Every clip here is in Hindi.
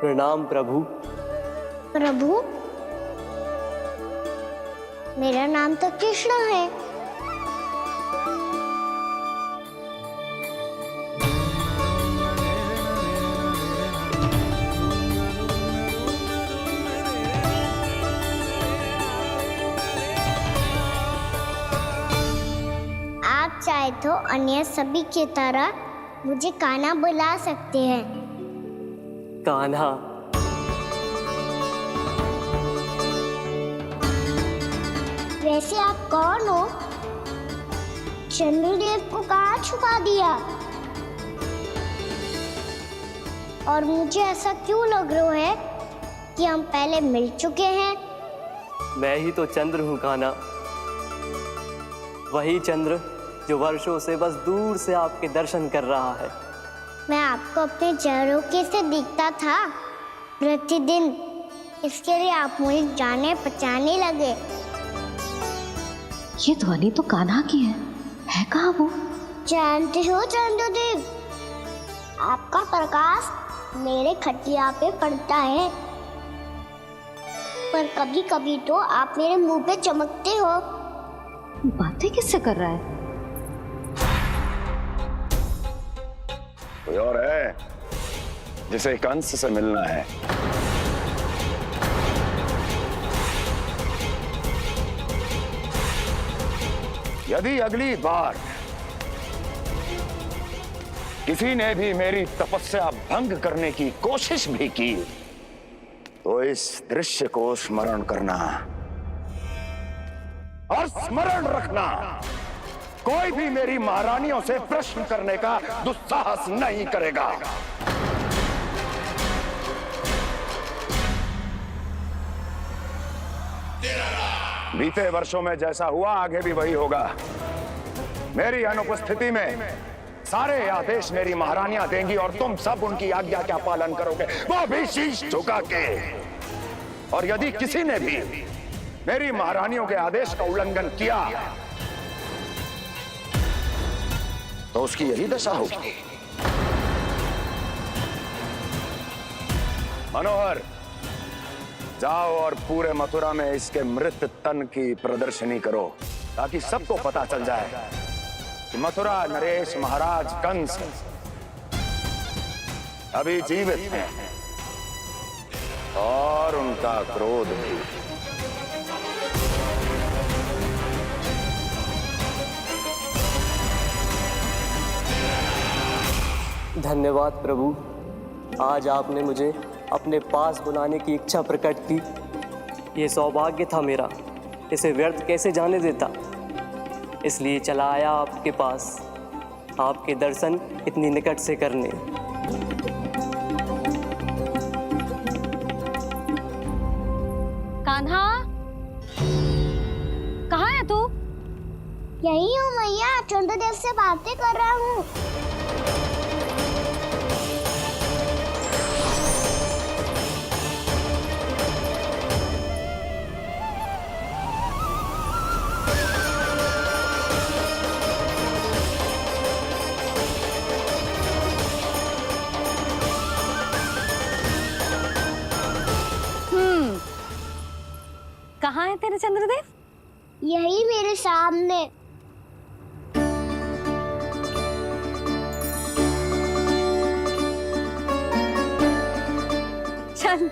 प्रणाम प्रभु। प्रभु, मेरा नाम तो कृष्ण है। आप चाहे तो अन्य सभी की तरह मुझे कान्हा बुला सकते हैं। कान्हा? वैसे आप कौन हो? चंद्रदेव को कहाँ छुपा दिया? और मुझे ऐसा क्यों लग रहा है कि हम पहले मिल चुके हैं? मैं ही तो चंद्र हूँ कान्हा, वही चंद्र जो वर्षों से बस दूर से आपके दर्शन कर रहा है। मैं आपको अपने झरोखे से दिखता था प्रतिदिन, इसके लिए आप मुझे जाने पहचाने लगे। ये ध्वनि तो कान्हा की है कहाँ वो? जानते हो चंद्रदेव, आपका प्रकाश मेरे खटिया पे पड़ता है, पर कभी कभी तो आप मेरे मुंह पे चमकते हो। बातें किससे कर रहा है? कोई और है जिसे कंस से मिलना है? यदि अगली बार किसी ने भी मेरी तपस्या भंग करने की कोशिश भी की तो इस दृश्य को स्मरण करना और स्मरण रखना, कोई भी मेरी महारानियों से प्रश्न करने का दुस्साहस नहीं करेगा। बीते वर्षों में जैसा हुआ आगे भी वही होगा। मेरी अनुपस्थिति में सारे आदेश मेरी महारानियां देंगी और तुम सब उनकी आज्ञा का पालन करोगे, वो भी शीश झुका के। और यदि किसी ने भी मेरी महारानियों के आदेश का उल्लंघन किया तो उसकी यही दशा होगी। मनोहर, जाओ और पूरे मथुरा में इसके मृत तन की प्रदर्शनी करो, ताकि सबको पता चल जाए कि मथुरा नरेश महाराज कंस अभी जीवित हैं और उनका क्रोध भी। धन्यवाद प्रभु, आज आपने मुझे अपने पास बुलाने की इच्छा प्रकट की। ये सौभाग्य था मेरा, इसे व्यर्थ कैसे जाने देता। इसलिए चला आया आपके पास, आपके दर्शन इतनी निकट से करने। कान्हा, कहाँ है तू? यही हूँ मैया, चंद्रदेव से बातें कर रहा हूँ। कहाँ है तेरे चंद्रदेव? यही मेरे सामने। चल।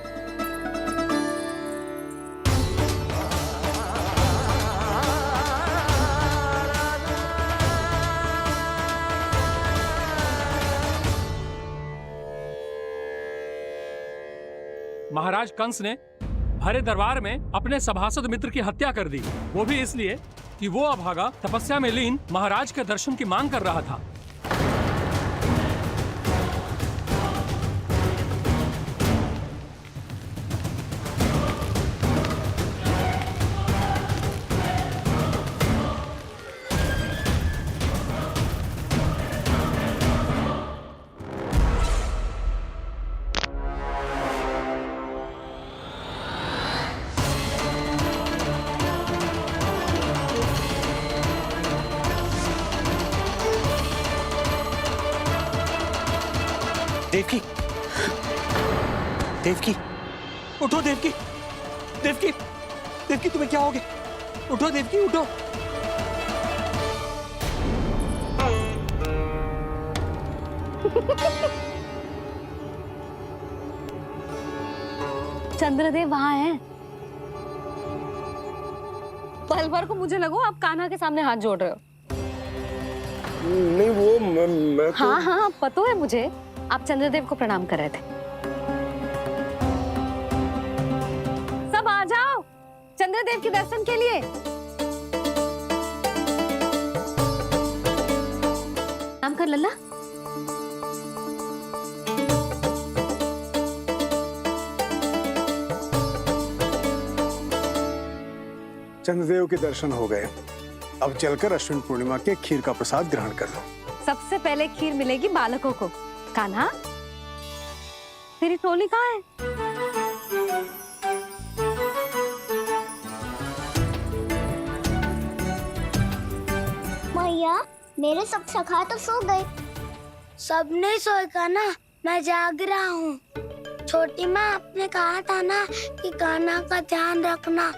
महाराज कंस ने भरे दरबार में अपने सभासद मित्र की हत्या कर दी, वो भी इसलिए कि वो अभागा तपस्या में लीन महाराज के दर्शन की मांग कर रहा था। देवकी, देवकी, उठो देवकी, देवकी, देवकी तुम्हें क्या हो गया? उठो देवकी, उठो। चंद्रदेव वहां हैं। पल भर को मुझे लगो आप कान्हा के सामने हाथ जोड़ रहे हो। नहीं वो मैं तो... हाँ हाँ पता है मुझे, आप चंद्रदेव को प्रणाम कर रहे थे। सब आ जाओ चंद्रदेव के दर्शन के लिए। प्रणाम कर लल्ला। चंद्रदेव के दर्शन हो गए, अब चलकर अश्विन पूर्णिमा के खीर का प्रसाद ग्रहण कर लो। सबसे पहले खीर मिलेगी बालकों को। कान्हा, तेरी टोली कहाँ है? मैया, मेरे सब सखा तो सो गए। सब नहीं सोए का ना, मैं जाग रहा हूँ। छोटी माँ, आपने कहा था ना कि कान्हा का ध्यान रखना।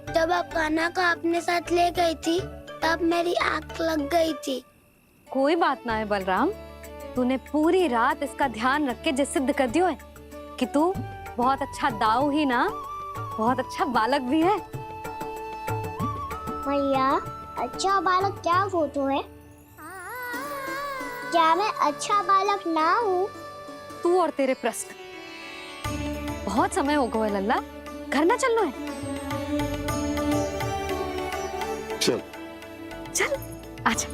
जब आप कान्हा को अपने साथ ले गई थी तब मेरी आंख लग गई थी। कोई बात ना है बलराम, तूने पूरी रात इसका ध्यान रख के जो सिद्ध कर दियो है कि तू बहुत अच्छा दाऊ ही ना, बहुत अच्छा बालक भी है। मैया, अच्छा बालक क्या होता है? क्या मैं अच्छा बालक ना हूँ? तू और तेरे प्रश्न। बहुत समय हो गया लल्ला, घर ना चलना है। चल चल आजा।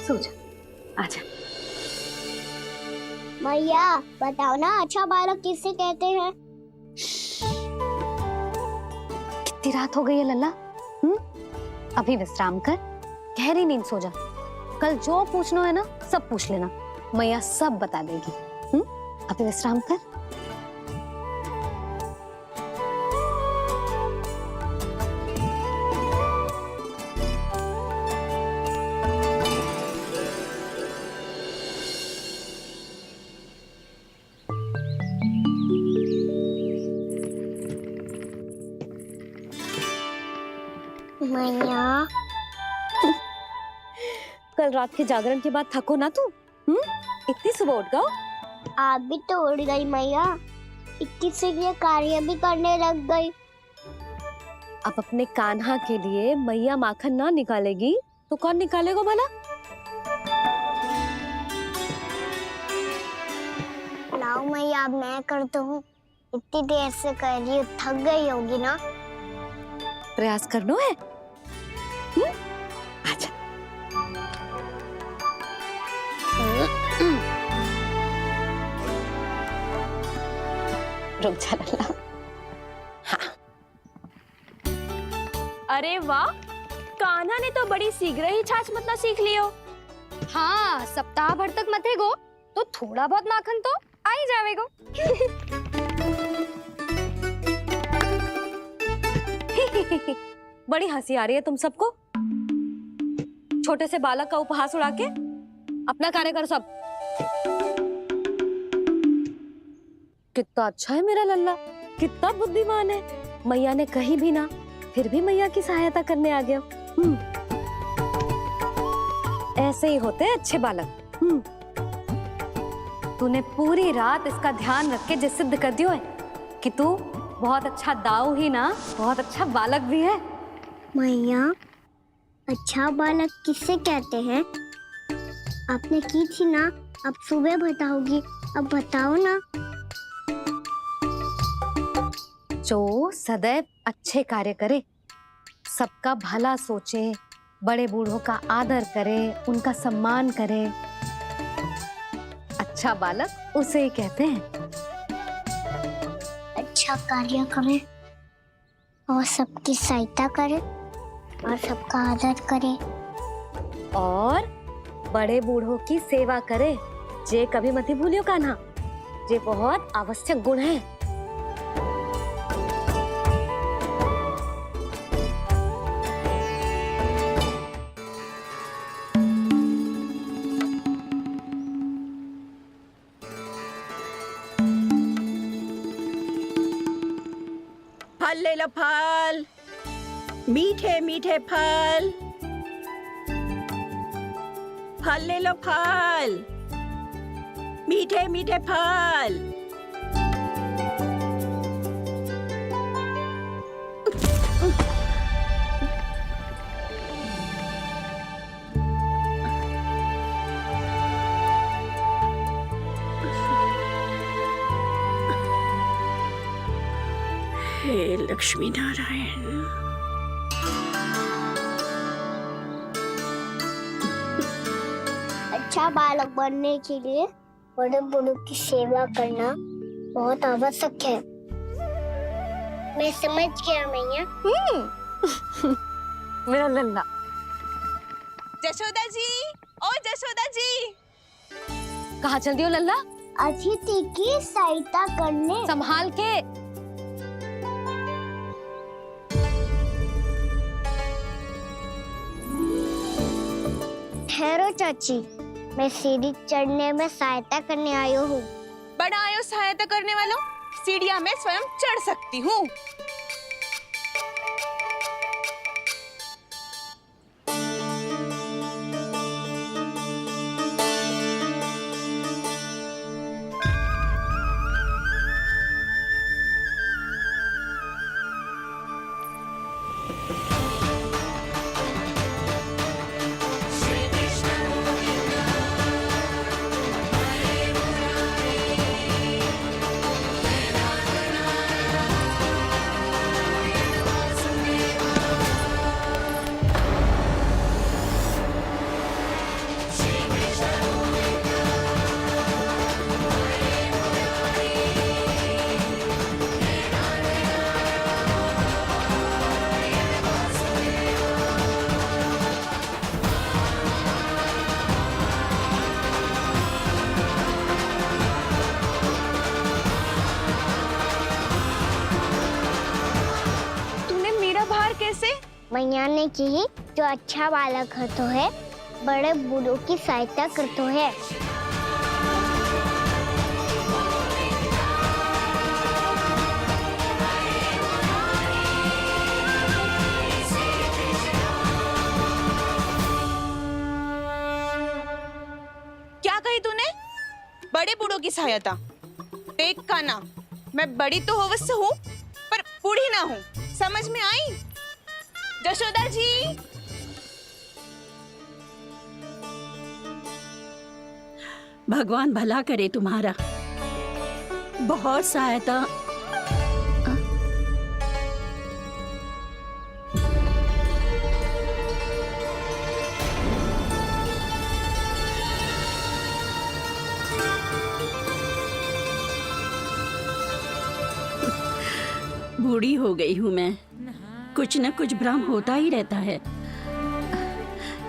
सो जा, आजा। मैया, बताओ ना अच्छा बालक किसे कहते हैं? कितनी रात हो गई है लल्ला? अभी विश्राम कर, गहरी नींद सो जा। कल जो पूछना है ना सब पूछ लेना, मैया सब बता देगी। अभी विश्राम कर। मैया, कल रात के जागरण के बाद थको ना तू? इतनी सुबह उठ गओ? आप भी तो उड़ गई मैया, इतनी से ये कार्य भी करने लग गई। अब अपने कान्हा के लिए मैया माखन ना निकालेगी तो कौन निकालेगा भला? लाओ मैया, अब मैं करता हूँ। इतनी देर से कर रही हूँ, थक गई होगी ना। प्रयास करना है। आजा। रुक जा लल्ला। हाँ। अरे वाह, कान्हा ने तो बड़ी शीघ्र ही छाछ मतना सीख लियो। हाँ, सप्ताह भर तक मतेगो तो थोड़ा बहुत माखन तो आ ही जावेगो। बड़ी हंसी आ रही है तुम सबको। छोटे से बालक का उपहास उड़ा के अपना कार्य करो सब। कितना अच्छा है मेरा लल्ला, कितना बुद्धिमान है। मैया ने कही भी ना, फिर भी मैया की सहायता करने आ गया। ऐसे ही होते हैं अच्छे बालक। तूने पूरी रात इसका ध्यान रख के जो सिद्ध कर दियो है कि तू बहुत अच्छा दाऊ ही ना, बहुत अच्छा बालक भी है। मैया, अच्छा बालक किससे कहते हैं? आपने की थी ना, अब सुबह बताओगी, अब बताओ ना। जो सदैव अच्छे कार्य करे, सबका भला सोचे, बड़े बूढ़ों का आदर करे, उनका सम्मान करे, अच्छा बालक उसे ही कहते हैं। अच्छा कार्य करे और सबकी सहायता करे और सबका आदर करे और बड़े बूढ़ों की सेवा करे। जे कभी मत भूलियो कान्हा, जे बहुत आवश्यक गुण है। ले लो फल, मीठे मीठे फल। फल ले लो फल, मीठे मीठे फल। हे लक्ष्मी नारायण। अच्छा बालक बनने के लिए बड़े बूढ़ों की सेवा करना बहुत आवश्यक है। मैं समझ गया मैया। मेरा लल्ला। जशोदा जी, ओ जशोदा जी, कहाँ चल दियो लल्ला? अतिथि की सहायता करने। संभाल के। ठहरो चाची, मैं सीढ़ी चढ़ने में सहायता करने आई हूँ। बड़ा आयो सहायता करने वालों, सीढ़ियाँ मैं स्वयं चढ़ सकती हूँ। मैया ने की जो अच्छा बालक होतो है बड़े बूढ़ों की सहायता करतो है। क्या कही तूने? बड़े बूढ़ों की सहायता? देख काना, मैं बड़ी तो अवश्य हूँ पर बूढ़ी ना हूँ, समझ में आई? जशोदा जी, भगवान भला करे तुम्हारा। बहुत सहायता। बूढ़ी हो गई हूँ मैं, कुछ न कुछ भ्रम होता ही रहता है।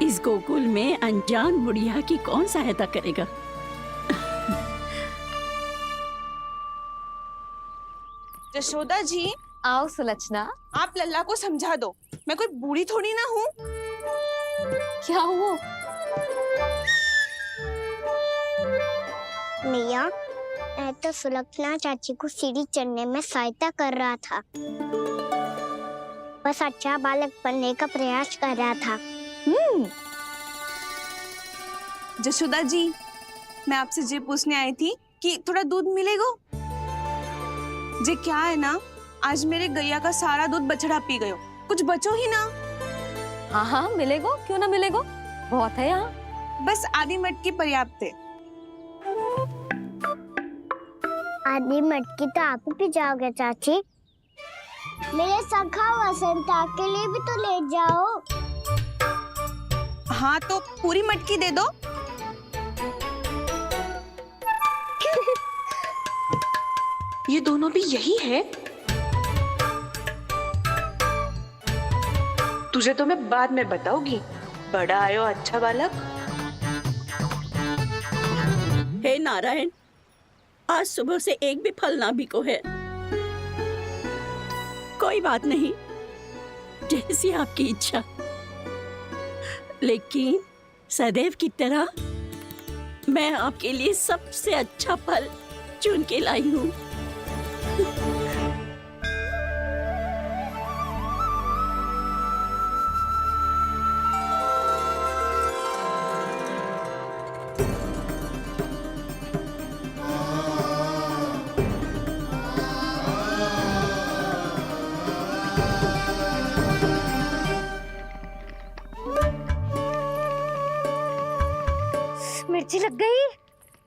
इस गोकुल में अनजान बुढ़िया की कौन सहायता करेगा? जशोदा जी, आओ सुलक्षणा। आप लल्ला को समझा दो, मैं कोई बूढ़ी थोड़ी ना हूँ। क्या हुआ? मैया, मैं तो सुलक्षणा चाची को सीढ़ी चढ़ने में सहायता कर रहा था, बस अच्छा बालक बनने का प्रयास कर रहा था। जशोदा जी, मैं आपसे ये पूछने आई थी कि थोड़ा दूध मिलेगा? जे क्या है ना, आज मेरे गैया का सारा दूध बछड़ा पी गयो, कुछ बचो ही ना। हाँ हाँ मिलेगो, क्यों ना मिलेगो, बहुत है यहाँ। बस आधी मटकी पर्याप्त है। आधी मटकी तो आप ही पी जाओगे चाची। मेरे सखा वसंता के लिए भी तो ले जाओ। हाँ तो पूरी मटकी दे दो। ये दोनों भी यही है? तुझे तो मैं बाद में बताऊंगी। बड़ा आयो अच्छा बालक। हे नारायण, आज सुबह से एक भी फल ना बिको है। कोई बात नहीं, जैसी आपकी इच्छा, लेकिन सदैव की तरह मैं आपके लिए सबसे अच्छा फल चुन के लाई हूँ।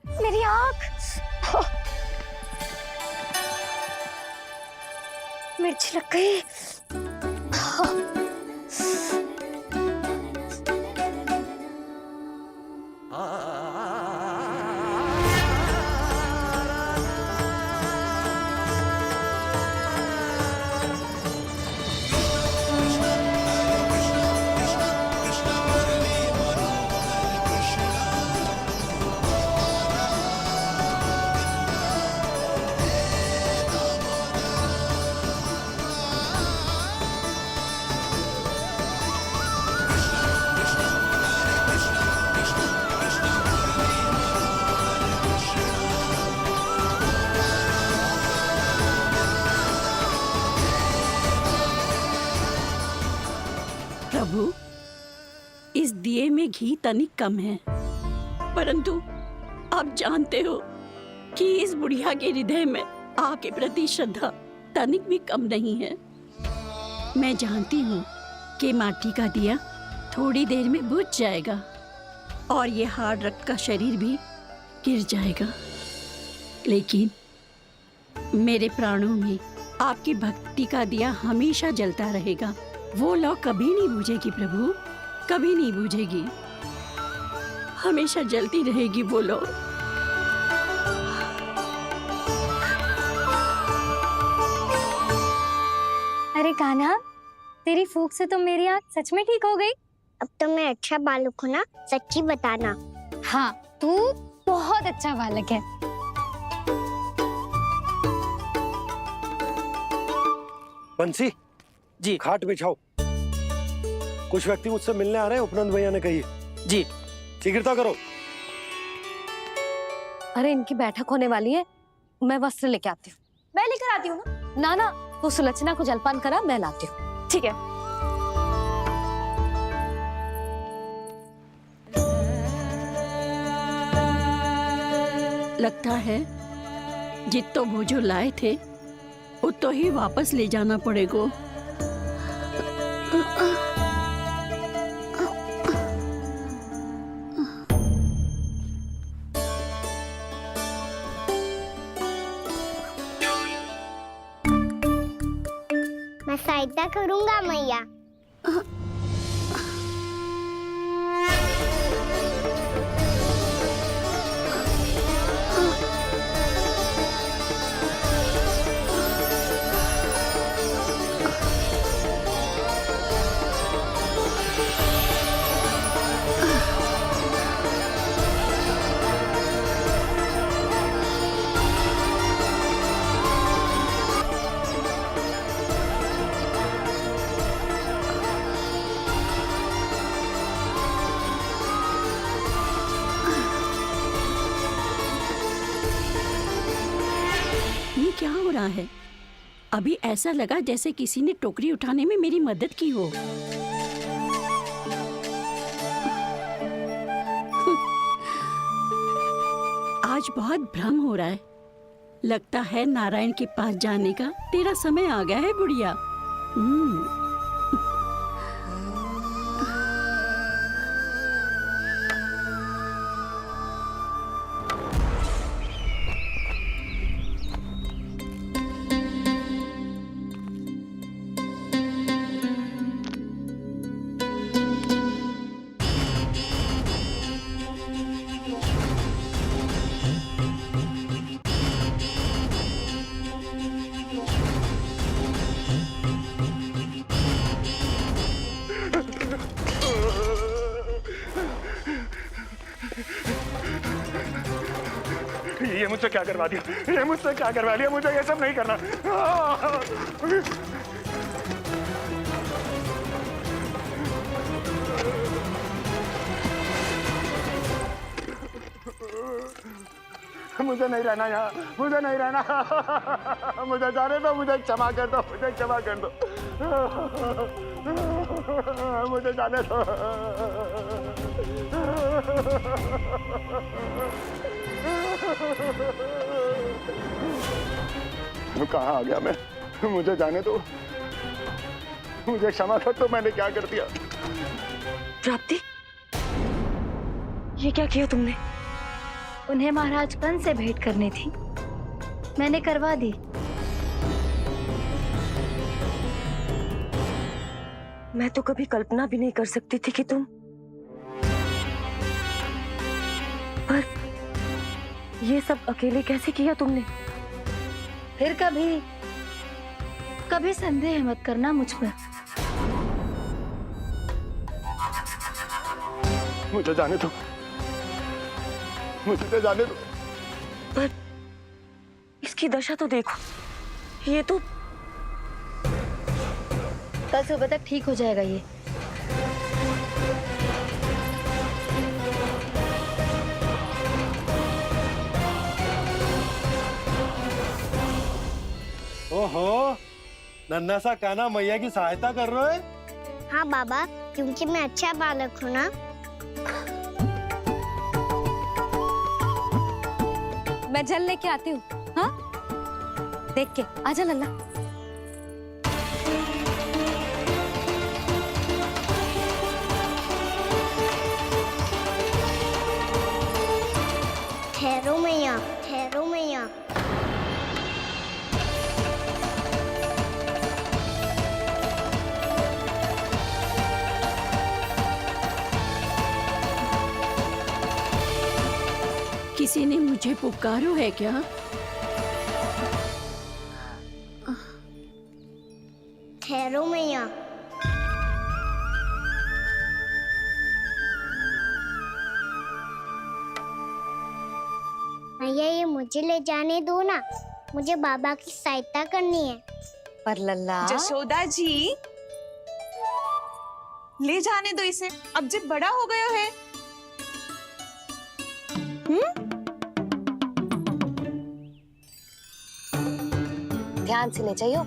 मेरी आँख। मिर्च लग गई। प्रभु, इस दिए में घी तनिक कम है, परंतु आप जानते हो कि इस बुढ़िया के हृदय में आपके प्रति श्रद्धा तनिक भी कम नहीं है। मैं जानती हूँ कि माटी का दिया थोड़ी देर में बुझ जाएगा और ये हार्ड रक्त का शरीर भी गिर जाएगा, लेकिन मेरे प्राणों में आपकी भक्ति का दिया हमेशा जलता रहेगा। वो लौ कभी नहीं बुझेगी प्रभु, कभी नहीं बुझेगी, हमेशा जलती रहेगी वो लौ। अरे कान्हा, तेरी फूंक से तो मेरी आँख सच में ठीक हो गई। अब तो मैं अच्छा बालक हूँ ना, सच्ची बताना। हाँ, तू बहुत अच्छा बालक है। बंसी जी, खाट बिछाओ। कुछ व्यक्ति मुझसे मिलने आ रहे हैं, उपनंद भैया ने कही जी। शीघ्रता करो। अरे इनकी बैठक होने वाली है, मैं वस्त्र लेके आती हूँ। मैं लेकर आती हूँ ना। ना, तू सुलक्षणा को जलपान करा, मैं लाती हूँ। ठीक है। लगता है जितो वो जो लाए थे उतो ही वापस ले जाना पड़ेगा। मैं सहायता करूंगा मैया। ये क्या हो रहा है? अभी ऐसा लगा जैसे किसी ने टोकरी उठाने में मेरी मदद की हो। आज बहुत भ्रम हो रहा है। लगता है नारायण के पास जाने का तेरा समय आ गया है बुढ़िया। ये मुझसे क्या करवा दिया, ये मुझसे क्या करवा लिया, मुझे ये सब नहीं करना। मुझे नहीं रहना यहाँ, मुझे नहीं रहना, मुझे जाने दो, मुझे क्षमा कर दो, मुझे क्षमा कर दो, मुझे जाने दो। कहाँ आ गया मैं? मुझे जाने दो, मुझे क्षमा कर दो, मैंने क्या कर दिया? प्राप्ति, ये क्या किया तुमने? उन्हें महाराज कंस से भेंट करनी थी, मैंने करवा दी। मैं तो कभी कल्पना भी नहीं कर सकती थी कि तुम, पर ये सब अकेले कैसे किया तुमने? फिर कभी संदेह मत करना मुझ पर। मुझे जाने दो, मुझे जाने दो। पर इसकी दशा तो देखो, ये तो कल सुबह तक ठीक हो जाएगा ये। ओहो, नन्हा सा कान्हा मैया की सहायता कर रहे हो? हाँ बाबा, क्योंकि मैं अच्छा बालक हूँ ना। मैं जल लेके आती हूँ। हाँ, देख के आजा लल्ला। ठहरो मैया, ठहरो मैया। किसी ने मुझे पुकारो है क्या? ठहरो मैया। मैया, ये मुझे ले जाने दो ना, मुझे बाबा की सहायता करनी है। पर लल्ला, जशोदा जी, ले जाने दो इसे, अब जब बड़ा हो गया है। ध्यान से ले जाइयो।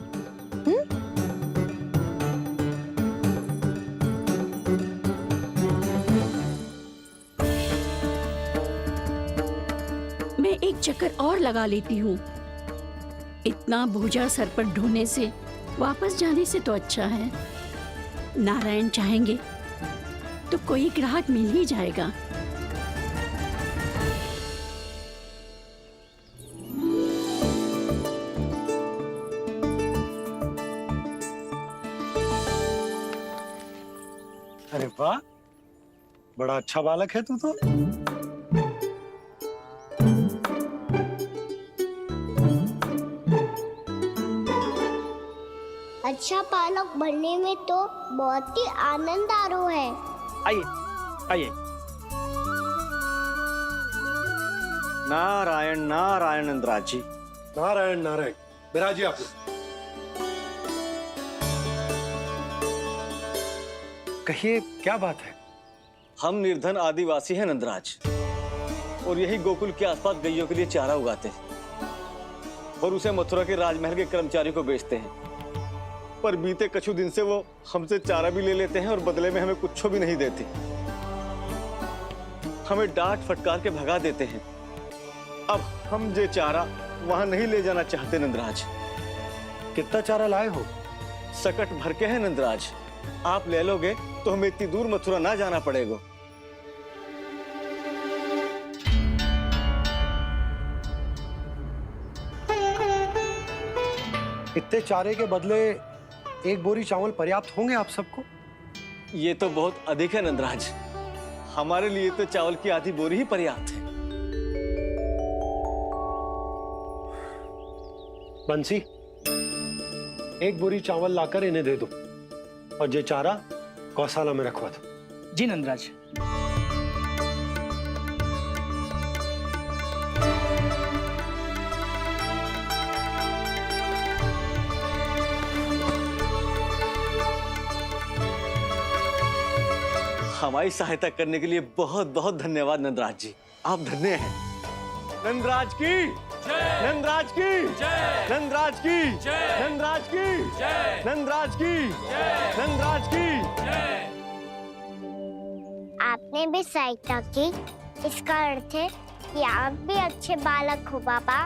मैं एक चक्कर और लगा लेती हूँ। इतना बोझा सर पर ढोने से वापस जाने से तो अच्छा है। नारायण चाहेंगे तो कोई ग्राहक मिल ही जाएगा। अरे वाह, बड़ा अच्छा बालक है तू तो। अच्छा बालक बनने में तो बहुत ही आनंद आ रहा है। आइए आइए। नारायण नारायण नंदराज जी। नारायण नारायण। बिराजी आप। कहिए, क्या बात है? हम निर्धन आदिवासी हैं नंदराज, और यही गोकुल के आसपास गैयों के लिए चारा उगाते हैं और उसे मथुरा के राजमहल के कर्मचारियों को बेचते हैं। पर बीते कुछ दिन से वो हमसे चारा भी ले लेते हैं और बदले में हमें कुछ भी नहीं देते। हमें डांट फटकार के भगा देते हैं। अब हम ये चारा वहां नहीं ले जाना चाहते नंदराज। कितना चारा लाए हो? सकट भर के है नंदराज। आप ले लोगे तो हमें इतनी दूर मथुरा ना जाना पड़ेगा। इतने चारे के बदले एक बोरी चावल पर्याप्त होंगे आप सबको? ये तो बहुत अधिक है नंदराज। हमारे लिए तो चावल की आधी बोरी ही पर्याप्त है। बंसी, एक बोरी चावल लाकर इन्हें दे दो और ये चारा गौशाला में रखवा दो। जी नंदराज। हमारी सहायता करने के लिए बहुत बहुत धन्यवाद नंदराज जी। आप धन्य हैं। नंदराज की जय, नंदराज की जय, नंदराज की जय, नंदराज की जय, नंदराज की जय, नंदराज की जय। आपने भी सहायता की, इसका अर्थ है कि आप भी अच्छे बालक हो बाबा।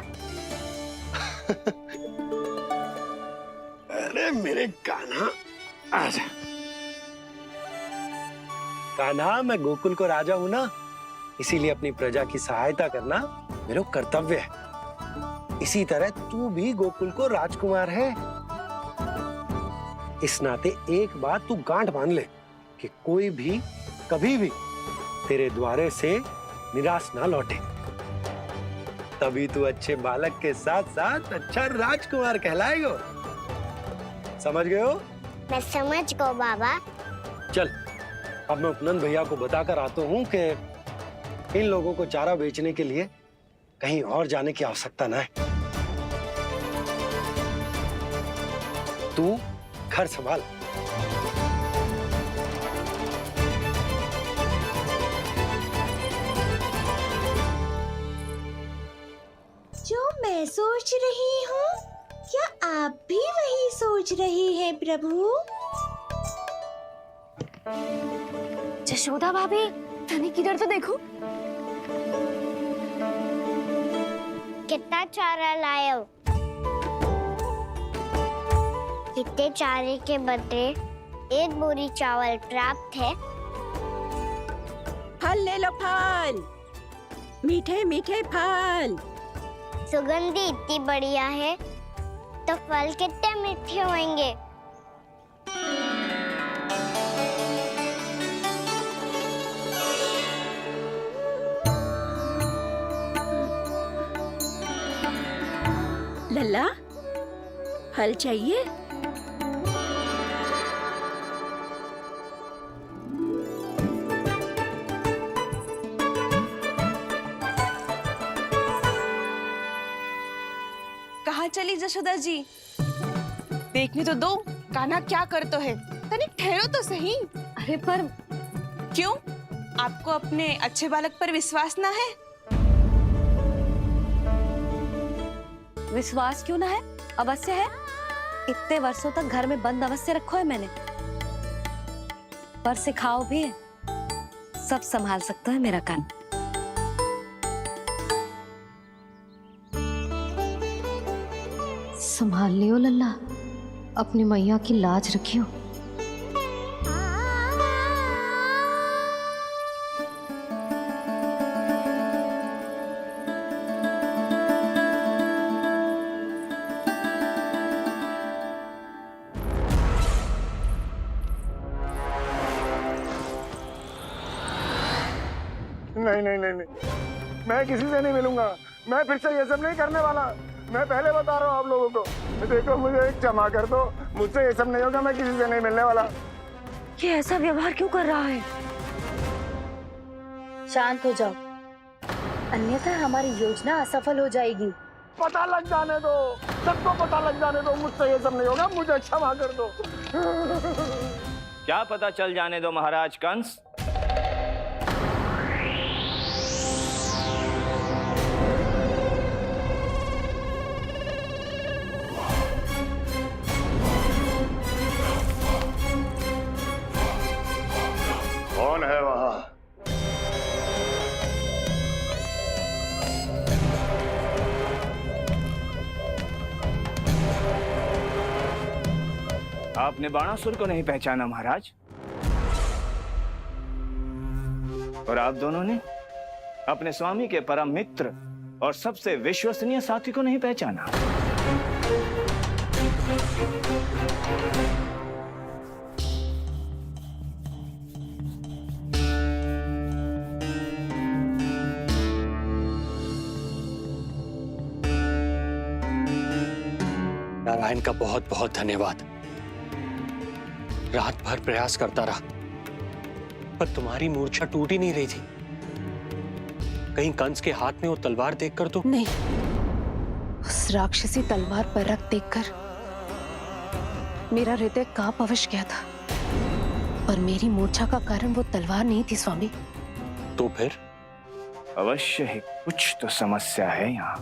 अरे मेरे कान्हा, आजा। कान्हा, मैं गोकुल को राजा हूं ना, इसीलिए अपनी प्रजा की सहायता करना मेरा कर्तव्य है। इसी तरह तू भी गोकुल को राजकुमार है। इस नाते एक बात तू गांठ बांध ले कि कोई भी कभी भी तेरे द्वारे से निराश ना लौटे। तभी तू अच्छे बालक के साथ साथ अच्छा राजकुमार कहलाएगा। समझ गए हो? मैं समझ गो बाबा। चल अब मैं उपनंद भैया को बताकर आता हूँ कि इन लोगों को चारा बेचने के लिए कहीं और जाने की आवश्यकता ना है। तू घर संभाल। जो मैं सोच रही हूँ, क्या आप भी वही सोच रही हैं प्रभु? जशोदा भाभी, तनिक किधर तो देखो। कितना चारा लाए हो? कितने चारे के बदले 1 बोरी चावल प्राप्त है। फल ले लो, फल, मीठे मीठे फल। सुगंधी इतनी बढ़िया है तो फल कितने मीठे होंगे। लल्ला, फल चाहिए? कहाँ चली जशोदा जी? देखने तो दो कान्हा क्या करता है। तनिक ठहरो तो सही। अरे पर क्यों? आपको अपने अच्छे बालक पर विश्वास ना है? विश्वास क्यों ना है? अवश्य है। इतने वर्षों तक घर में बंद अवश्य रखो है मैंने, पर सिखाओ भी है। सब संभाल सकता है मेरा कान। संभाल लियो लल्ला, अपनी मैया की लाज रखियो। नहीं नहीं नहीं नहीं, मैं किसी से नहीं मिलूंगा। मैं फिर से ये सब नहीं करने वाला। मैं पहले बता रहा हूँ आप लोगों को। देखो मुझे एक क्षमा कर दो, मुझसे ये सब नहीं होगा। मैं किसी से नहीं मिलने वाला। ये ऐसा व्यवहार क्यों कर रहा है? शांत हो जाओ, अन्यथा हमारी योजना असफल हो जाएगी। पता लग जाने दो, सबको पता लग जाने दो। मुझसे ये सब नहीं होगा, मुझे क्षमा कर दो। क्या पता चल जाने दो महाराज कंस? कौन है वहां? आपने बाणासुर को नहीं पहचाना महाराज, और आप दोनों ने अपने स्वामी के परम मित्र और सबसे विश्वसनीय साथी को नहीं पहचाना। नारायण का बहुत बहुत धन्यवाद। रात भर प्रयास करता रहा, पर तुम्हारी मूर्छा टूट ही नहीं रही थी। कहीं कंस के हाथ में वो तलवार देखकर तो नहीं, उस राक्षसी तलवार पर रख देखकर मेरा हृदय कांप अवश्य गया था, पर मेरी मूर्छा का कारण वो तलवार नहीं थी स्वामी। तो फिर? अवश्य ही कुछ तो समस्या है यहाँ।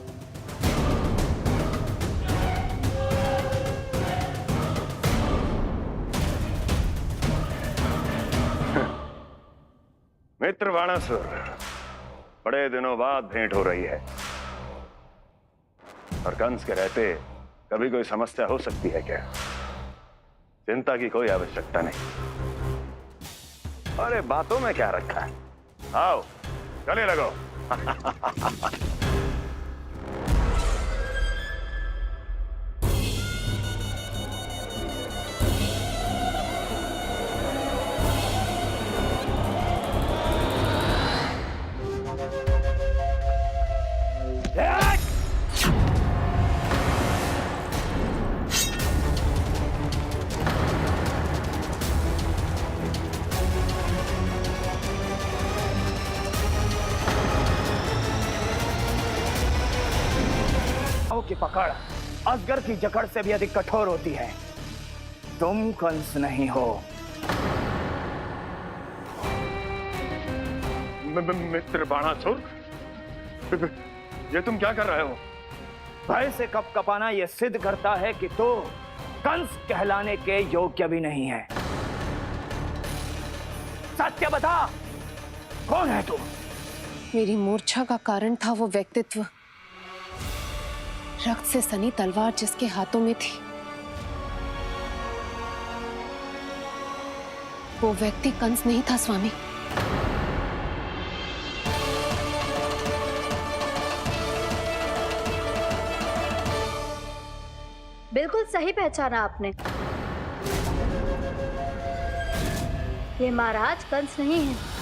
मित्र बाणासुर, बड़े दिनों बाद भेंट हो रही है, और कंस के रहते कभी कोई समस्या हो सकती है क्या? चिंता की कोई आवश्यकता नहीं। अरे बातों में क्या रखा है? आओ गले लगो। की पकड़ अजगर की जकड़ से भी अधिक कठोर होती है। तुम कंस नहीं हो। मित्र बाणासुर, ये तुम क्या कर रहे हो? भय से कपकपाना यह सिद्ध करता है कि तू कंस कहलाने के योग्य भी नहीं है। सत्य बता, कौन है तू? मेरी मूर्छा का कारण था वो व्यक्तित्व, रक्त से सनी तलवार जिसके हाथों में थी। वो व्यक्ति कंस नहीं था स्वामी। बिल्कुल सही पहचाना आपने। ये महाराज कंस नहीं है।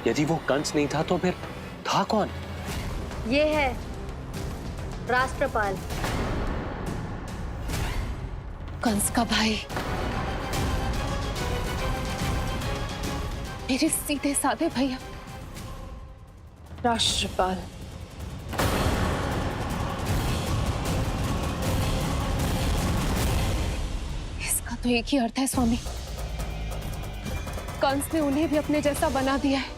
यदि वो कंस नहीं था तो फिर था कौन? ये है राष्ट्रपाल, कंस का भाई, मेरे सीधे साधे भैया राष्ट्रपाल। इसका तो एक ही अर्थ है स्वामी, कंस ने उन्हें भी अपने जैसा बना दिया है।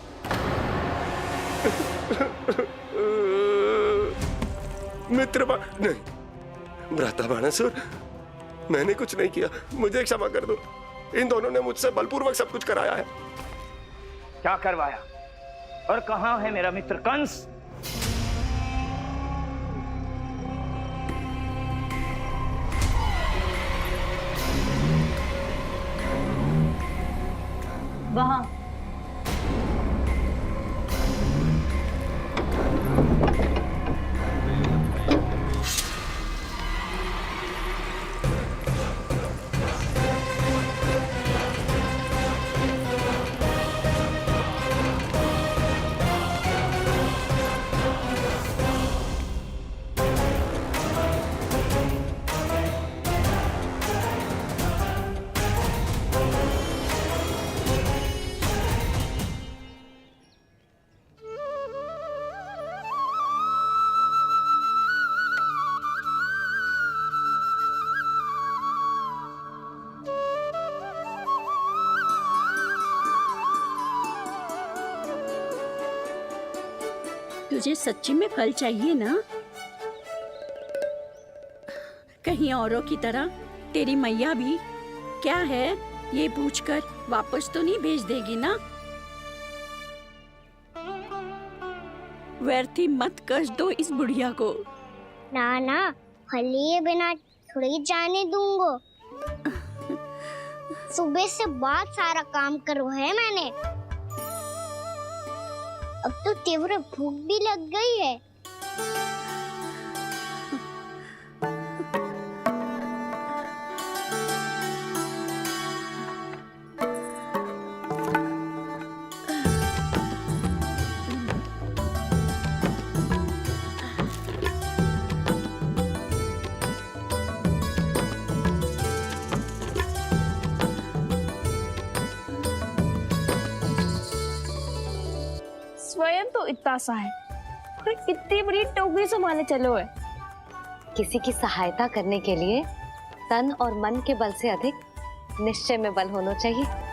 नहीं, भ्राता बाणासुर, मैंने कुछ नहीं किया, मुझे क्षमा कर दो। इन दोनों ने मुझसे बलपूर्वक सब कुछ कराया है। क्या करवाया और कहां है मेरा मित्र कंस? वहां। तुझे सच्ची में फल चाहिए ना? कहीं औरों की तरह तेरी मैया भी क्या है ये पूछकर वापस तो नहीं भेज देगी ना? व्यर्थ ही मत कष्ट दो इस बुढ़िया को। ना ना, फल लिए बिना थोड़ी जाने दूंगा। सुबह से बहुत सारा काम करो है मैंने। अब तो तीव्र भूख भी लग गई है। स्वयं तो इतना सा है, कोई कितनी बड़ी टोकरी संभालने चलो है। किसी की सहायता करने के लिए तन और मन के बल से अधिक निश्चय में बल होना चाहिए।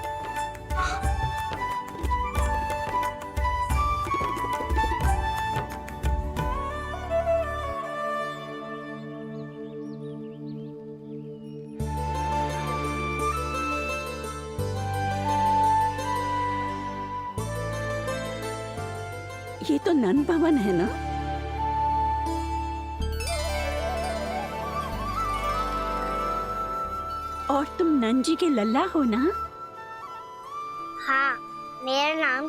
ये तो नन भवन है ना? और तुम नन जी के लल्ला हो ना?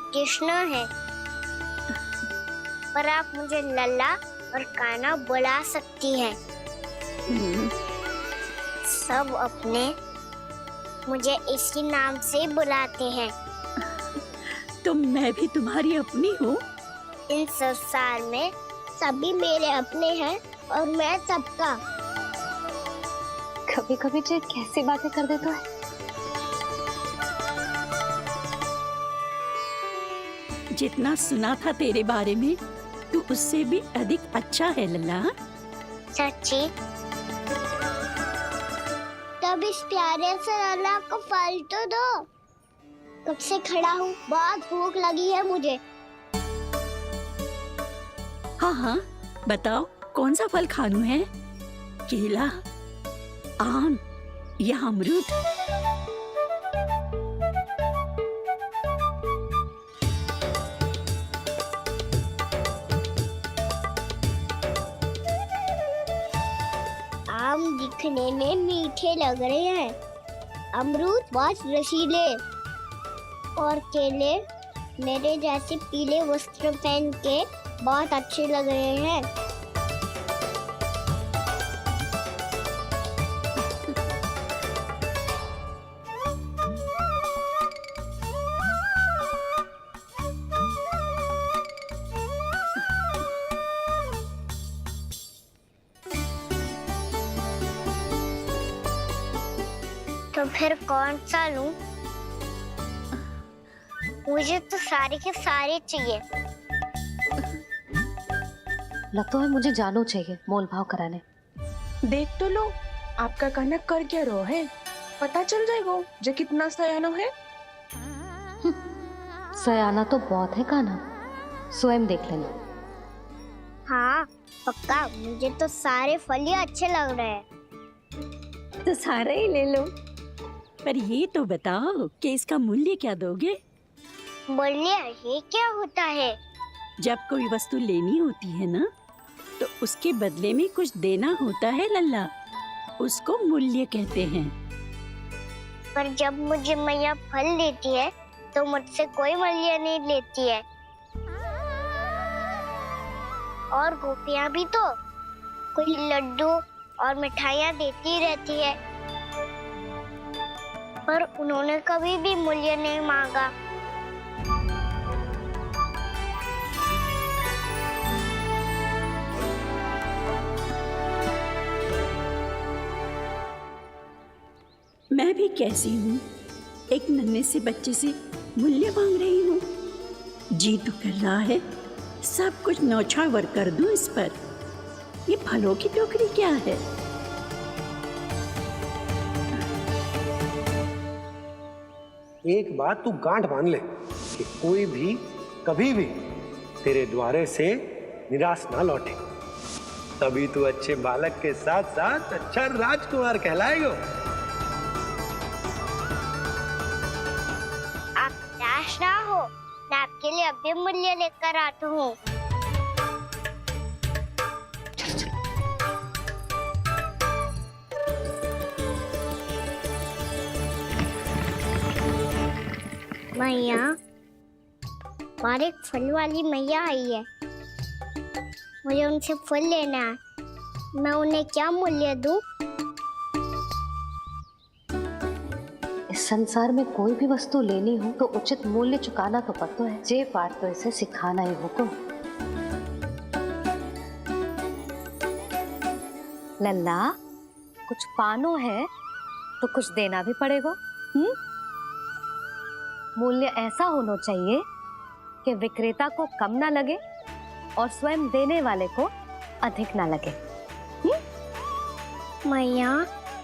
कृष्ण है, पर आप मुझे लल्ला और कान्हा बुला सकती हैं। सब अपने मुझे इसी नाम से बुलाते हैं। तो मैं भी तुम्हारी अपनी हूँ। इन संसार में सभी मेरे अपने हैं और मैं सबका। कभी कभी जो कैसी बातें कर देता है। जितना सुना था तेरे बारे में, तू उससे भी अधिक अच्छा है लल्ला। सच्ची? तब इस प्यारे से लल्ला को फल तो दो। कब से खड़ा हूँ, बहुत भूख लगी है मुझे। हाँ हाँ, बताओ कौन सा फल खानू है? केला, आम या अमरूद? आम दिखने में मीठे लग रहे हैं, अमरूद बहुत रसीले और केले मेरे जैसे पीले वस्त्र पहन के बहुत अच्छे लग रहे हैं। तो फिर कौन सा लूं? मुझे तो सारे के सारे चाहिए। लगता है मुझे जानो चाहिए मोल भाव कराने। देख तो लो, आपका कहना कर क्या रहो है, पता चल जाएगा जो कितना सयानो है। सयाना तो बहुत है कान्हा, स्वयं देख लेना। हाँ पक्का, मुझे तो सारे फल ही अच्छे लग रहे हैं। तो सारा ही ले लो। पर ये तो बताओ कि इसका मूल्य क्या दोगे? मूल्य ये क्या होता है? जब कोई वस्तु लेनी होती है ना, तो उसके बदले में कुछ देना होता है लल्ला, उसको मूल्य कहते हैं। पर जब मुझे मैया फल देती है तो मुझसे कोई मूल्य नहीं लेती है। और गोपियां भी तो कोई लड्डू और मिठाइयाँ देती रहती है, पर उन्होंने कभी भी मूल्य नहीं मांगा। मैं भी कैसी हूँ, एक नन्हे से बच्चे से मूल्य मांग रही हूँ। जी तो कर रहा है सब कुछ न्यौछावर कर दूं इस पर। ये फलों की टोकरी क्या है? एक बात तू गांठ बांध ले कि कोई भी कभी भी तेरे द्वारे से निराश ना लौटे, तभी तू अच्छे बालक के साथ साथ अच्छा राजकुमार कहलाएगा। आप निराश ना हो, मैं आपके लिए अभी मूल्य लेकर आता हूँ। मैया, हमारे फल वाली मैया आई है, मुझे उनसे फल लेना है। मैं उन्हें क्या मूल्य दूं? इस संसार में कोई भी वस्तु लेनी हो तो उचित मूल्य चुकाना तो पड़ता है। जे पाठ तो इसे सिखाना ही हुक्म। लल्ला, कुछ पानो है तो कुछ देना भी पड़ेगा। मूल्य ऐसा होना चाहिए कि विक्रेता को कम ना लगे और स्वयं देने वाले को अधिक ना लगे। मैया,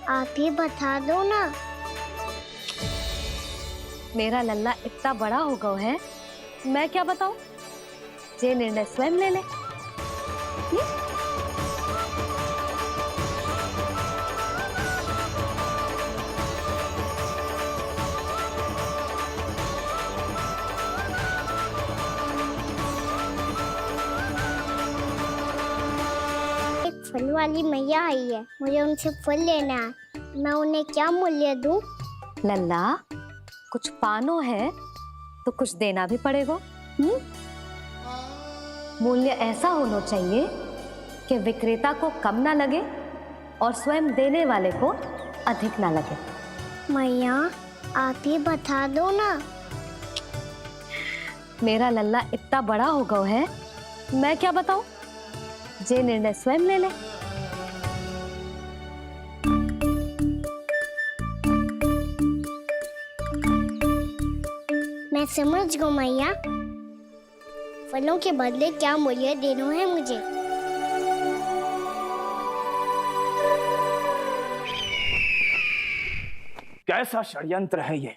आप ही बता दो ना। मेरा लल्ला इतना बड़ा हो गया है, मैं क्या बताऊं? ये निर्णय स्वयं ले ले। फल वाली मैया आई है, मुझे उनसे फल लेना है। मैं उन्हें क्या मूल्य दूं? लल्ला, कुछ पानो है तो कुछ देना भी पड़ेगा। मूल्य ऐसा होना चाहिए कि विक्रेता को कम ना लगे और स्वयं देने वाले को अधिक ना लगे। मैया आप ही बता दो ना। मेरा लल्ला इतना बड़ा हो गया है, मैं क्या बताऊं? जे निर्णय स्वयं ले ले। मैं समझ गई मैया, फलों के बदले क्या मूल्य देना है मुझे। कैसा षड्यंत्र है ये?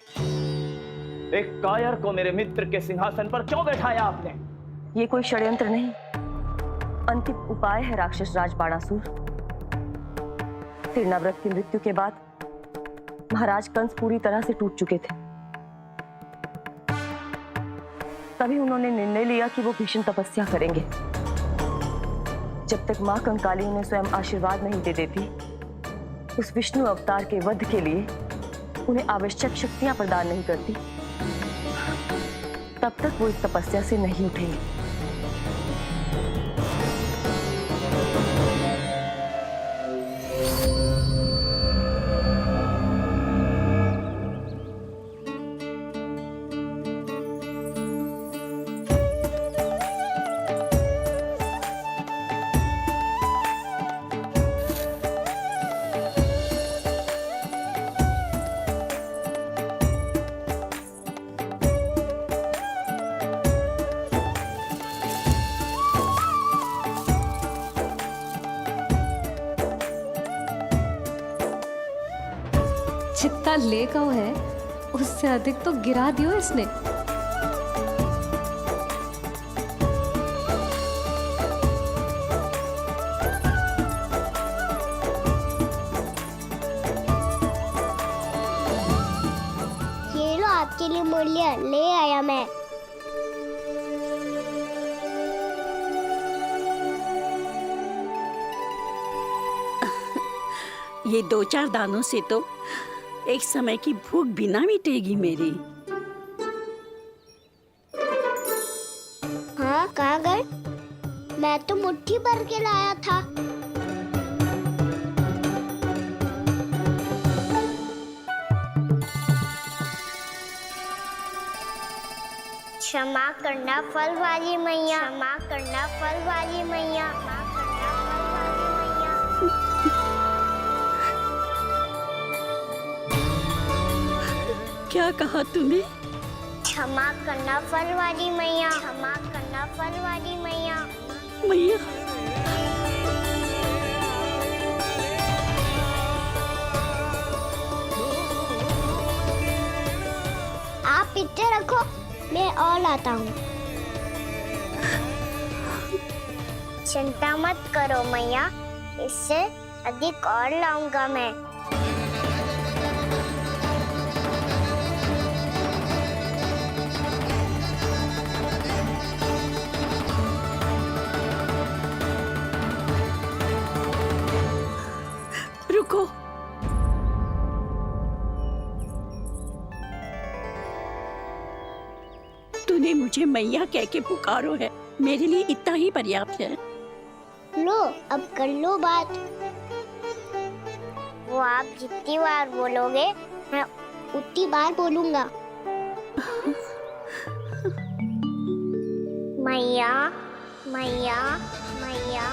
एक कायर को मेरे मित्र के सिंहासन पर क्यों बैठाया आपने? ये कोई षड्यंत्र नहीं, अंतिम उपाय है राक्षस राज बाणासुर। तिरनाव्रत की मृत्यु के बाद महाराज कंस पूरी तरह से टूट चुके थे। तभी उन्होंने निर्णय लिया कि वो भीषण तपस्या करेंगे। जब तक मां कंकाली उन्हें स्वयं आशीर्वाद नहीं दे देती, उस विष्णु अवतार के वध के लिए उन्हें आवश्यक शक्तियां प्रदान नहीं करती, तब तक वो इस तपस्या से नहीं उठेंगे। जितना ले गया है उससे अधिक तो गिरा दियो इसने। ये लो आपके लिए मूल्य ले आया मैं। ये 2-4 दानों से तो एक समय की भूख भी ना मिटेगी मेरी। हाँ कहाँ गए? मैं तो मुट्ठी भर के लाया था। क्षमा करना फल वाली मैया, क्षमा करना फल वाली मैया, क्षमा करना फल वाली मैया। क्या कहा तूने? क्षमा करना फल वाली मैया, क्षमा करना फल वाली मैया। मैया आप इतने रखो, मैं और लाता हूँ। चिंता मत करो मैया, इससे अधिक और लाऊंगा मैं। रुको, तूने मुझे मैया कह के पुकारो है, मेरे लिए इतना ही पर्याप्त है। लो अब कर लो बात। वो आप जितनी बार बोलोगे मैं उतनी बार बोलूंगा। मैया मैया मैया।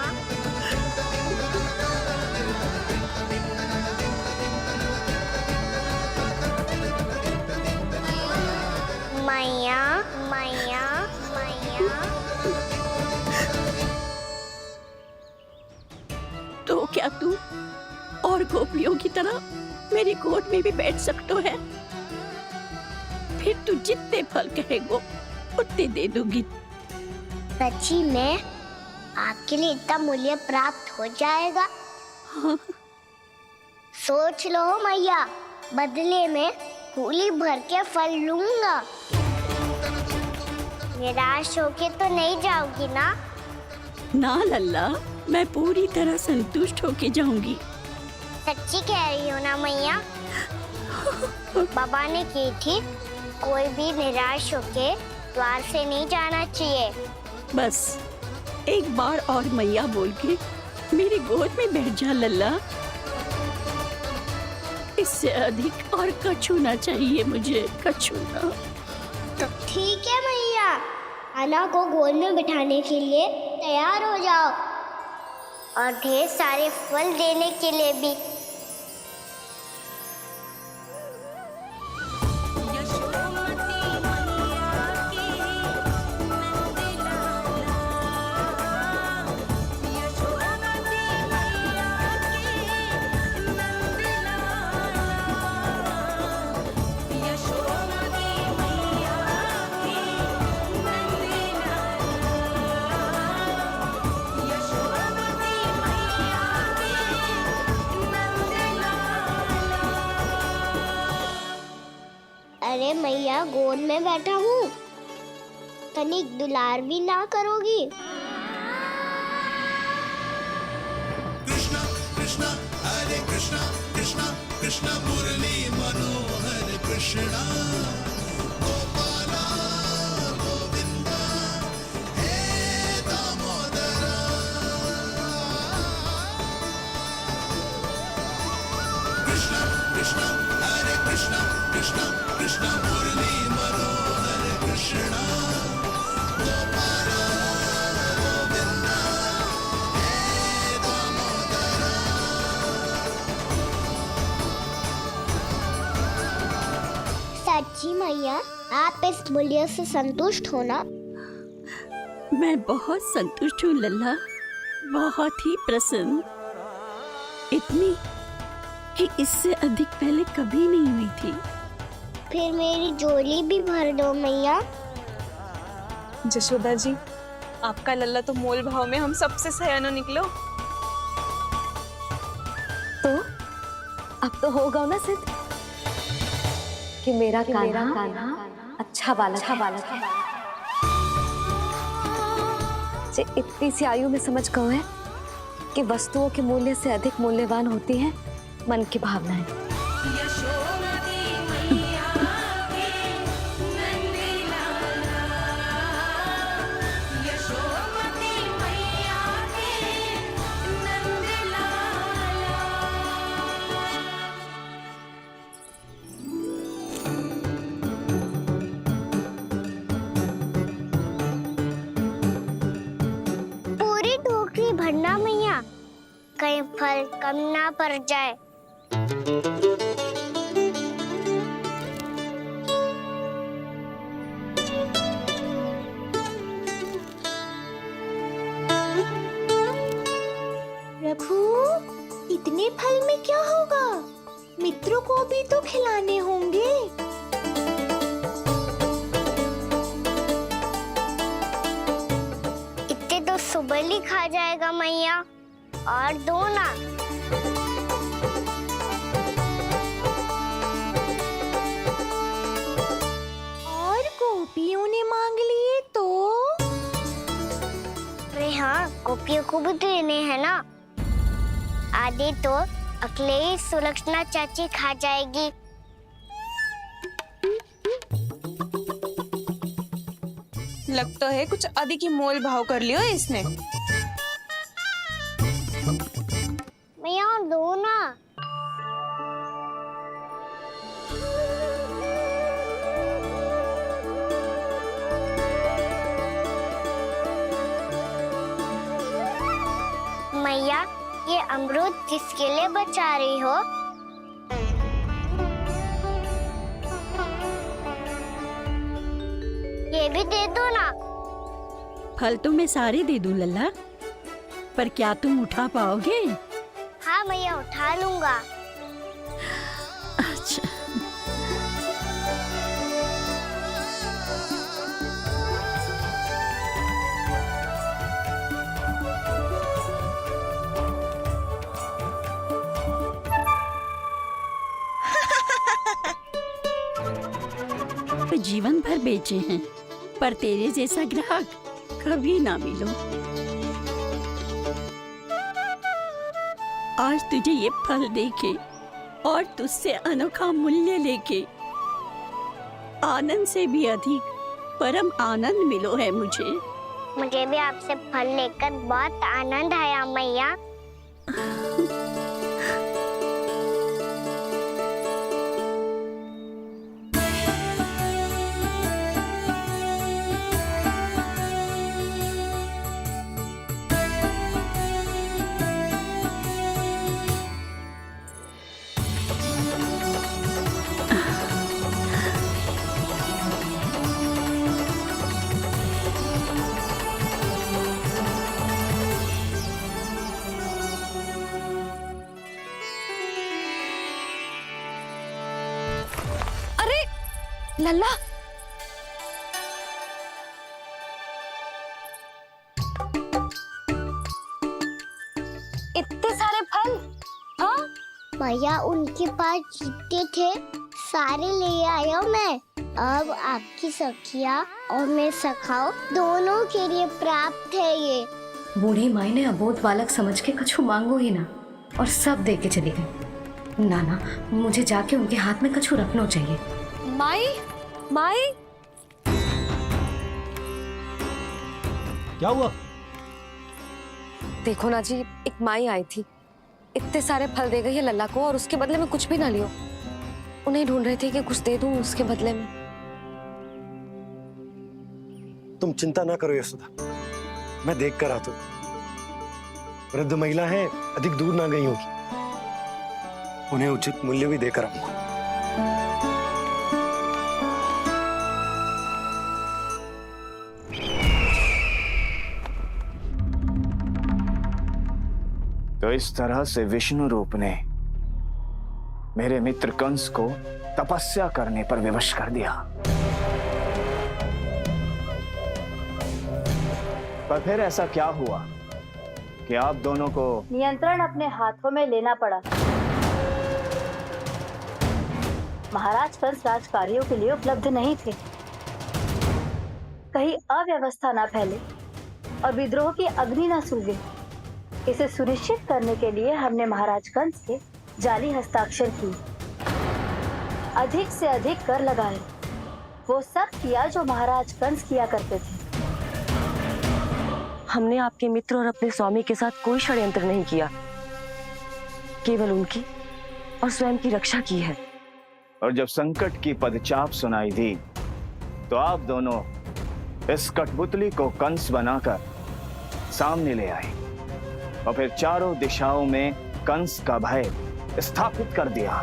मैया मैया मैया। तो क्या तू और गोपियों की तरह मेरी गोद में भी बैठ सकते है? फिर तू जितने फल कहेगो उतने दे दूंगी। सच्ची में आपके लिए इतना मूल्य प्राप्त हो जाएगा? हाँ। सोच लो मैया, बदले में कूली भर के फल लूंगा। निराश होके तो नहीं जाओगी ना? ना लल्ला, मैं पूरी तरह संतुष्ट होके जाऊंगी। सच्ची कह रही हो ना मैया? बाबा ने की थी कोई भी निराश होके द्वार से नहीं जाना चाहिए। बस एक बार और मैया बोल के मेरी गोद में बैठ जा लल्ला। इससे अधिक और कछु ना चाहिए मुझे, कछु ना। तो ठीक है मैया, कान्हा को गोद में बिठाने के लिए तैयार हो जाओ और ढेर सारे फल देने के लिए भी। अरे मैया, गोद में बैठा हूँ, तनिक दुलार भी ना करोगी? कृष्णा कृष्णा हरे कृष्णा, कृष्णा कृष्णा मुरली मनोहर कृष्णा, गोपाला गोविंदा हे दामोदरा। कृष्णा कृष्णा हरे कृष्णा, कृष्णा कृष्णा मुरली मनोहर कृष्णा, गोपाला गोविंदा हे दामोदरा। सच्ची मैया, आप इस बुलिया से संतुष्ट हो ना? मैं बहुत संतुष्ट हूँ लल्ला, बहुत ही प्रसन्न। इतनी कि इससे अधिक पहले कभी नहीं हुई थी। फिर मेरी झोली भी भर दो मैया। जशोदा जी, आपका लल्ला तो मोल भाव में हम सबसे सयाना निकलो। तो अब तो होगा ना सिद्ध कि मेरा कान्हा अच्छा बालक है। जे इतनी सी आयु में समझ गए है कि वस्तुओं के मूल्य से अधिक मूल्यवान होती है मन की भावनाएं। पूरी टोकरी भरना मैया, कहीं फल कम ना पड़ जाए। प्रभु, इतने फल में क्या होगा? मित्रों को भी तो खिलाने होंगे। इतने तो सुबह ही खा जाएगा मैया, और दो ना। और गोपियों ने मांग लिए तो? अरे हाँ, गोपियों को भी देने हैं ना। आधे तो अकेले सुलक्षणा चाची खा जाएगी। लगता है कुछ अधिक ही मोल भाव कर लियो इसने। मैया और दो ना। मैया, ये अमरूद किसके लिए बचा रही हो? ये भी दे दो ना। फल तो मैं सारे दे दूं लल्ला, पर क्या तुम उठा पाओगे? हाँ मैया, उठा लूंगा। अच्छा। जीवन भर बेचे हैं, पर तेरे जैसा ग्राहक कभी ना मिलो। आज तुझे ये फल देके और तुझसे अनोखा मूल्य लेके आनंद से भी अधिक परम आनंद मिलो है मुझे। मुझे भी आपसे फल लेकर बहुत आनंद आया मैया। लल्ला, इतने सारे फल? हाँ भैया उनके पास जितने थे सारे ले आया मैं। अब आपकी सखिया और मैं सखाओ दोनों के लिए प्राप्त है ये। बूढ़ी माई ने अबोध बालक समझ के कछु मांगो ही ना और सब दे के चली गई। नाना, मुझे जाके उनके हाथ में कछु रखना चाहिए। माई, माई, क्या हुआ? देखो ना जी, एक माई आई थी, इतने सारे फल दे गई है लल्ला को और उसके बदले में कुछ भी ना लियो। उन्हें ढूंढ रहे थे कि कुछ दे दूं उसके बदले में। तुम चिंता ना करो यशोदा, मैं देख कर आता हूं। वृद्ध महिला है, अधिक दूर ना गई होगी, उन्हें उचित मूल्य भी देकर आऊंगा। तो इस तरह से विष्णु रूप ने मेरे मित्र कंस को तपस्या करने पर विवश कर दिया। पर फिर ऐसा क्या हुआ कि आप दोनों को नियंत्रण अपने हाथों में लेना पड़ा? महाराज कंस राजकार्यों के लिए उपलब्ध नहीं थे। कहीं अव्यवस्था न फैले और विद्रोह की अग्नि न सूझे, इसे सुनिश्चित करने के लिए हमने महाराज कंस के जाली हस्ताक्षर किए, अधिक से अधिक कर लगाए। वो सब किया जो महाराज कंस किया करते थे। हमने आपके मित्र और अपने स्वामी के साथ कोई षड्यंत्र नहीं किया, केवल उनकी और स्वयं की रक्षा की है। और जब संकट की पदचाप सुनाई दी तो आप दोनों इस कठपुतली को कंस बनाकर सामने ले आए और फिर चारों दिशाओं में कंस का भय स्थापित कर दिया।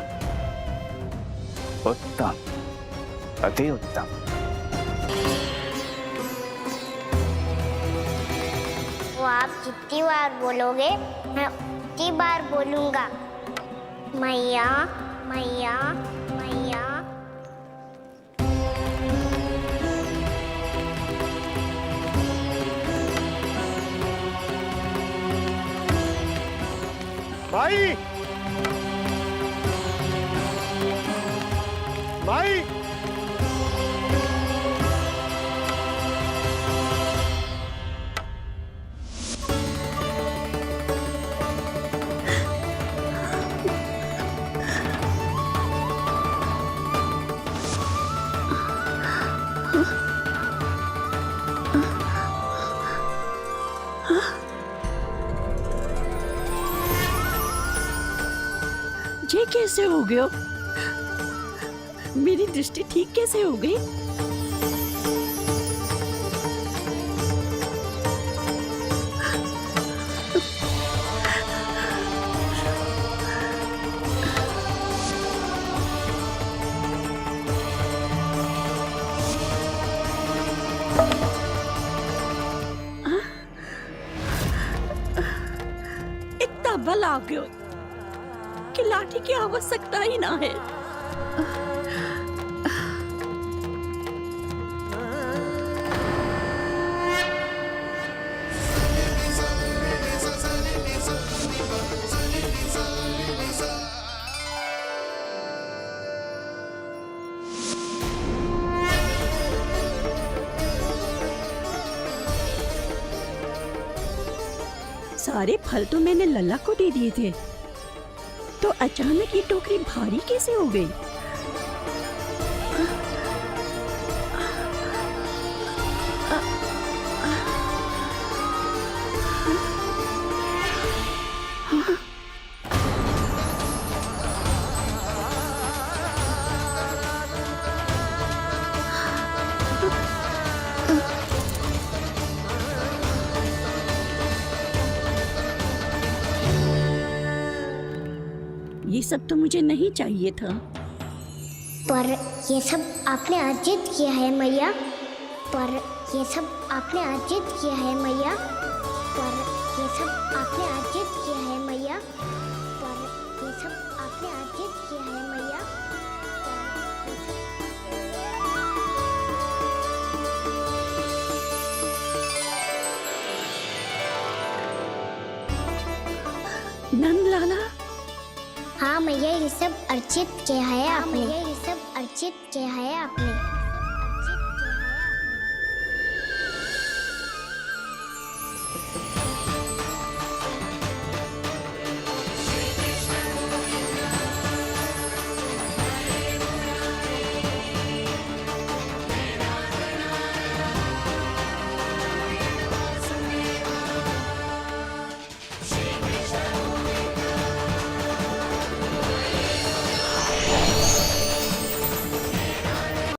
उत्तम, अति उत्तम। वो आप जितनी बार बोलोगे मैं उतनी बार बोलूंगा। मैया मैया मैया। माई, माई, ये कैसे हो गया? मेरी दृष्टि ठीक कैसे हो गई? इतना बल आ गया कि लाठी की आवश्यकता ही ना है। सारे फल तो मैंने लल्ला को दे दिए थे, तो अचानक ये टोकरी भारी कैसे हो गई? ये सब तो मुझे नहीं चाहिए था। पर ये सब आपने अर्जित किया है मैया। पर ये सब आपने अर्जित किया है मैया। पर ये सब आपने अर्जित किया है मैया। पर ये सब आपने अर्जित किया है मैया। नंद लाला। हाँ मैया, ये सब अर्जित किया है आपने। ये सब अर्जित किया है आपने।